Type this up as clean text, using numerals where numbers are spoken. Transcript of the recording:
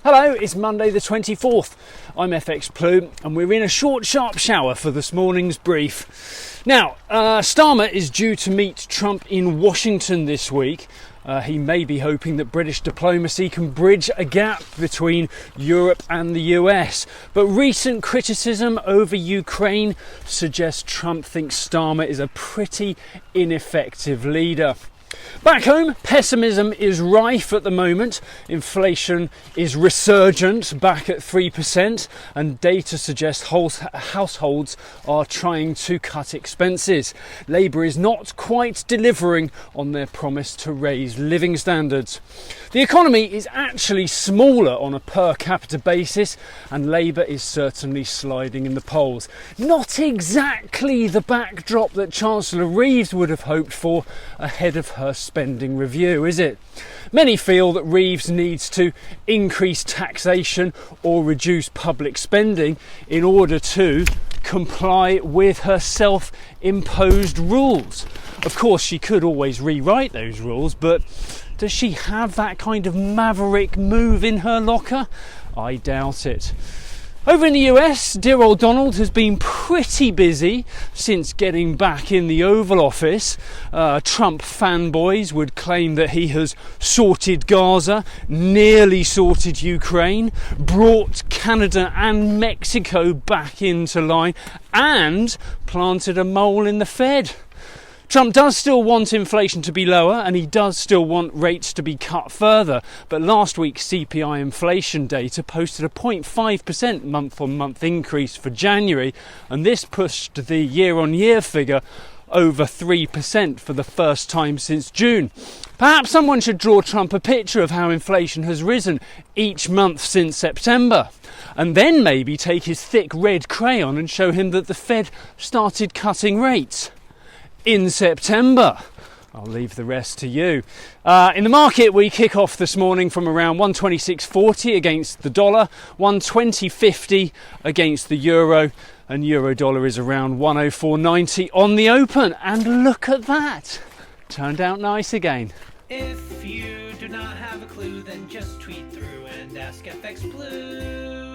Hello, it's Monday the 24th. I'm FxPlew and we're in a short, sharp shower for this morning's brief. Now, Starmer is due to meet Trump in Washington this week. He may be hoping that British diplomacy can bridge a gap between Europe and the US. But recent criticism over Ukraine suggests Trump thinks Starmer is a pretty ineffective leader. Back home, pessimism is rife at the moment. Inflation is resurgent, back at 3%, and data suggests households are trying to cut expenses. Labour is not quite delivering on their promise to raise living standards. The economy is actually smaller on a per capita basis, and Labour is certainly sliding in the polls. Not exactly the backdrop that Chancellor Reeves would have hoped for ahead of her spending review, is it? Many feel that Reeves needs to increase taxation or reduce public spending in order to comply with her self-imposed rules. Of course, she could always rewrite those rules, but does she have that kind of maverick move in her locker? I doubt it. Over in the US, dear old Donald has been pretty busy since getting back in the Oval Office. Trump fanboys would claim that he has sorted Gaza, nearly sorted Ukraine, brought Canada and Mexico back into line, and planted a mole in the Fed. Trump does still want inflation to be lower, and he does still want rates to be cut further, but last week's CPI inflation data posted a 0.5% month-on-month increase for January, and this pushed the year-on-year figure over 3% for the first time since June. Perhaps someone should draw Trump a picture of how inflation has risen each month since September, and then maybe take his thick red crayon and show him that the Fed started cutting rates in September. I'll leave the rest to you. In the market, we kick off this morning from around 126.40 against the dollar, 120.50 against the euro, and euro dollar is around 104.90 on the open. And look at that, turned out nice again. If you do not have a clue, then just tweet through and ask FxPlew.